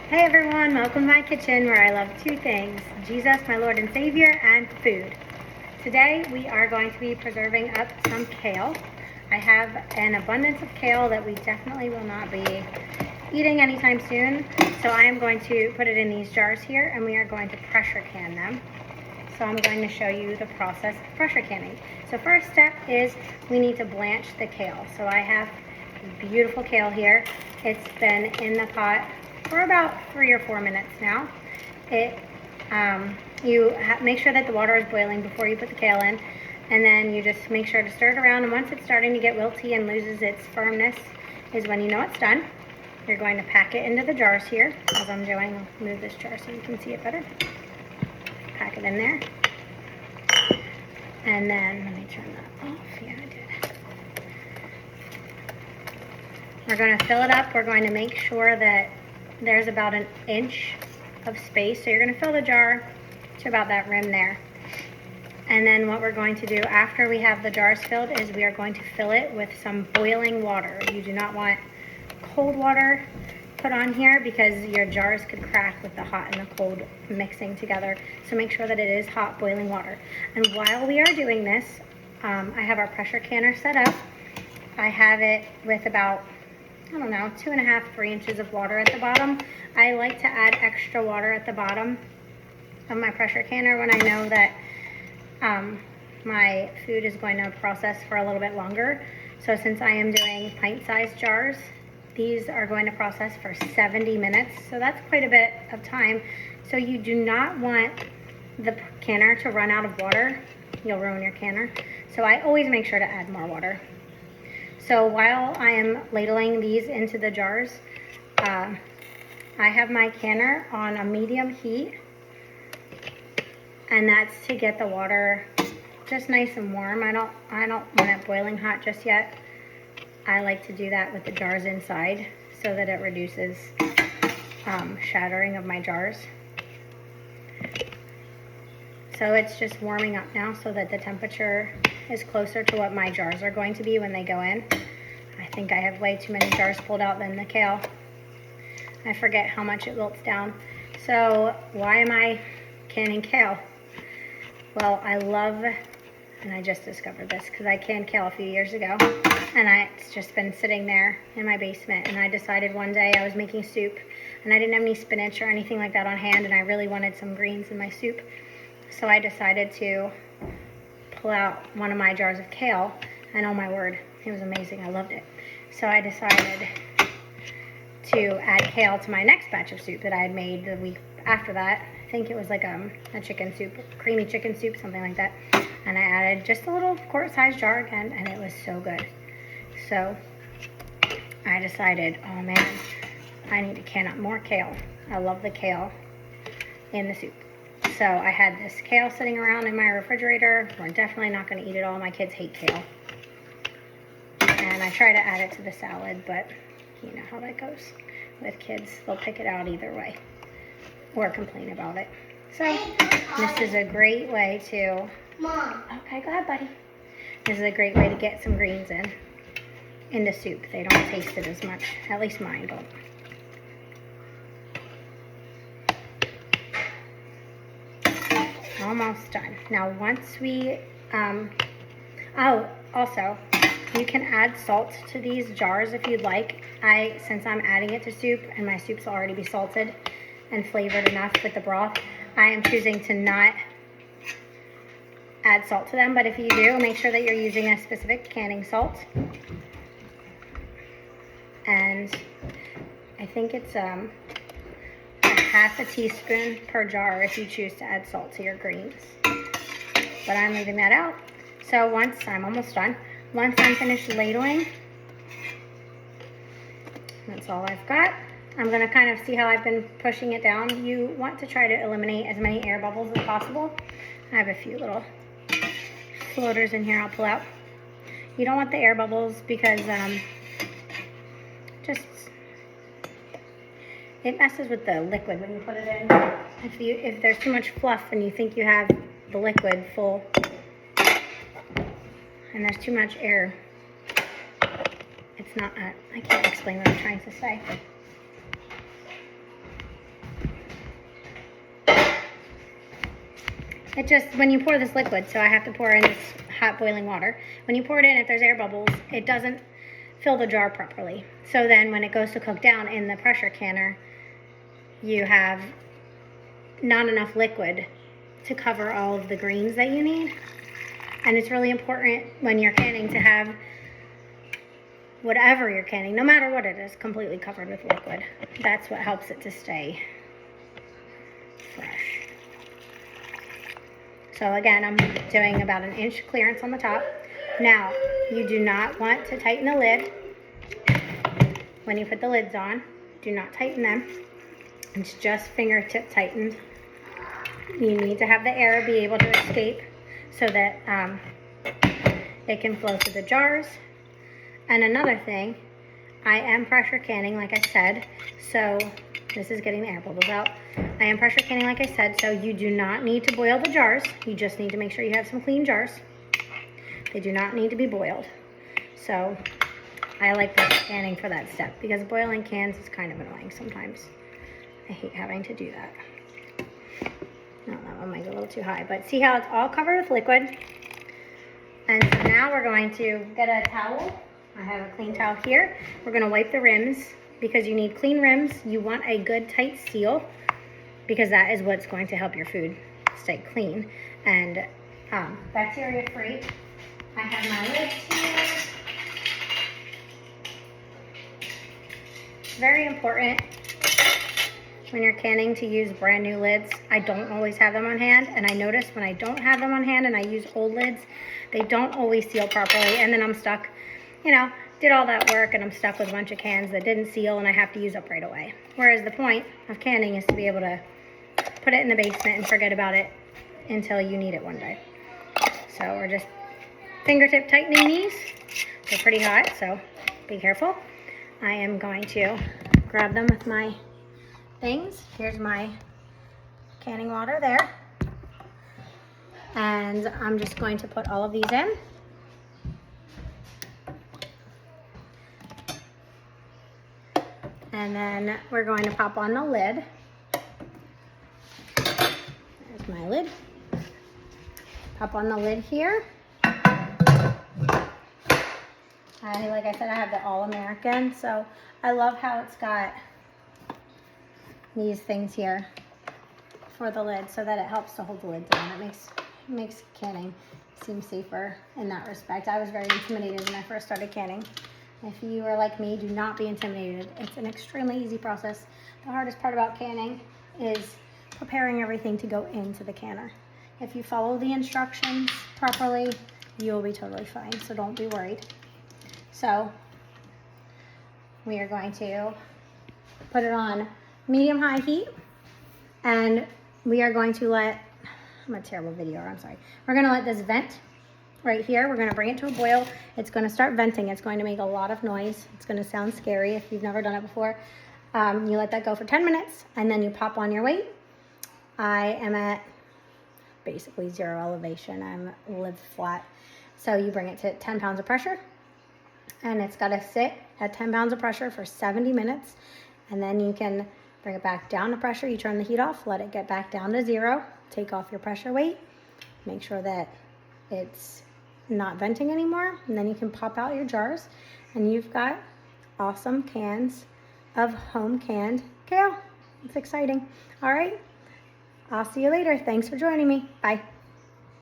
Hey everyone, welcome to my kitchen where I love two things, Jesus, my Lord and Savior, and food. Today we are going to be preserving up some kale. I have an abundance of kale that we definitely will not be eating anytime soon. So I am going to put it in these jars here and we are going to pressure can them. So I'm going to show you the process of pressure canning. So first step is we need to blanch the kale. So I have beautiful kale here. It's been in the pot for about 3 or 4 minutes now. Make sure that the water is boiling before you put the kale in, and then you just make sure to stir it around, and once it's starting to get wilty and loses its firmness is when you know it's done. You're going to pack it into the jars here, as I'm doing. I'll move this jar so you can see it better. Pack it in there. And then, let me turn that off. Yeah, I did. We're going to fill it up. We're going to make sure that there's about an inch of space. So you're going to fill the jar to about that rim there. And then what we're going to do after we have the jars filled is we are going to fill it with some boiling water. You do not want cold water put on here because your jars could crack with the hot and the cold mixing together. So make sure that it is hot boiling water. And while we are doing this, I have our pressure canner set up. I have it with about 2.5, 3 inches of water at the bottom. I like to add extra water at the bottom of my pressure canner when I know that my food is going to process for a little bit longer. So since I am doing pint-sized jars, these are going to process for 70 minutes. So that's quite a bit of time. So you do not want the canner to run out of water. You'll ruin your canner. So I always make sure to add more water. So while I am ladling these into the jars, I have my canner on a medium heat, and that's to get the water just nice and warm. I don't want it boiling hot just yet. I like to do that with the jars inside so that it reduces shattering of my jars. So it's just warming up now so that the temperature is closer to what my jars are going to be when they go in. I think I have way too many jars pulled out than the kale. I forget how much it wilts down. So why am I canning kale? Well, I love, and I just discovered this because I canned kale a few years ago, and it's just been sitting there in my basement, and I decided one day I was making soup and I didn't have any spinach or anything like that on hand, and I really wanted some greens in my soup. So I decided to pull out one of my jars of kale, and oh my word, it was amazing. I loved it. So I decided to add kale to my next batch of soup that I had made the week after that. I think it was like a chicken soup, creamy chicken soup, something like that. And I added just a little quart-sized jar again, and it was so good. So I decided, oh man, I need to can up more kale. I love the kale in the soup. So I had this kale sitting around in my refrigerator. We're definitely not going to eat it all. My kids hate kale. And I try to add it to the salad, but you know how that goes with kids. They'll pick it out either way or complain about it. So this is a great way to... Mom. Okay, go ahead, buddy. This is a great way to get some greens in the soup. They don't taste it as much. At least mine don't. Almost done. Now once we, also, you can add salt to these jars if you'd like. Since I'm adding it to soup and my soups will already be salted and flavored enough with the broth, I am choosing to not add salt to them. But if you do, make sure that you're using a specific canning salt. And I think it's a half a teaspoon per jar if you choose to add salt to your greens. But I'm leaving that out. So once I'm almost done, once I'm finished ladling, that's all I've got. I'm going to kind of see how I've been pushing it down. You want to try to eliminate as many air bubbles as possible. I have a few little floaters in here I'll pull out. You don't want the air bubbles because it messes with the liquid when you put it in. If there's too much fluff and you think you have the liquid full and there's too much air, it's not, I can't explain what I'm trying to say. It just, when you pour this liquid, so I have to pour in this hot boiling water. When you pour it in, if there's air bubbles, it doesn't fill the jar properly. So then when it goes to cook down in the pressure canner, you have not enough liquid to cover all of the greens that you need. And it's really important when you're canning to have whatever you're canning, no matter what it is, completely covered with liquid. That's what helps it to stay fresh. So again, I'm doing about an inch clearance on the top. Now, you do not want to tighten the lid. When you put the lids on, do not tighten them. It's just fingertip tightened. You need to have the air be able to escape so that it can flow through the jars. And another thing, I am pressure canning, like I said, so this is getting the air bubbles out. I am pressure canning, like I said, so you do not need to boil the jars. You just need to make sure you have some clean jars. They do not need to be boiled. So I like pressure canning for that step because boiling cans is kind of annoying sometimes. I hate having to do that. No, that one might be a little too high, but see how it's all covered with liquid? And so now we're going to get a towel. I have a clean towel here. We're going to wipe the rims because you need clean rims. You want a good tight seal because that is what's going to help your food stay clean and bacteria free. I have my lids here. It's very important when you're canning to use brand new lids. I don't always have them on hand, and I notice when I don't have them on hand and I use old lids, they don't always seal properly, and then I'm stuck, you know, did all that work and I'm stuck with a bunch of cans that didn't seal and I have to use up right away. Whereas the point of canning is to be able to put it in the basement and forget about it until you need it one day. So we're just fingertip tightening these. They're pretty hot, so be careful. I am going to grab them with my things. Here's my canning water there. And I'm just going to put all of these in. And then we're going to pop on the lid. There's my lid. Pop on the lid here. Like I said, I have the All-American, so I love how it's got these things here for the lid so that it helps to hold the lid down. It makes canning seem safer in that respect. I was very intimidated when I first started canning. If you are like me, do not be intimidated. It's an extremely easy process. The hardest part about canning is preparing everything to go into the canner. If you follow the instructions properly, you'll be totally fine, so don't be worried. So we are going to put it on medium-high heat, and we are going to let, I'm a terrible videoer, I'm sorry. We're gonna let this vent right here. We're gonna bring it to a boil. It's gonna start venting. It's going to make a lot of noise. It's gonna sound scary if you've never done it before. You let that go for 10 minutes, and then you pop on your weight. I am at basically 0 elevation. I'm live flat. So you bring it to 10 pounds of pressure, and it's gotta sit at 10 pounds of pressure for 70 minutes. And then you can bring it back down to pressure. You turn the heat off, let it get back down to 0, take off your pressure weight, make sure that it's not venting anymore, and then you can pop out your jars, and you've got awesome cans of home canned kale. It's exciting. All right, I'll see you later. Thanks for joining me. Bye.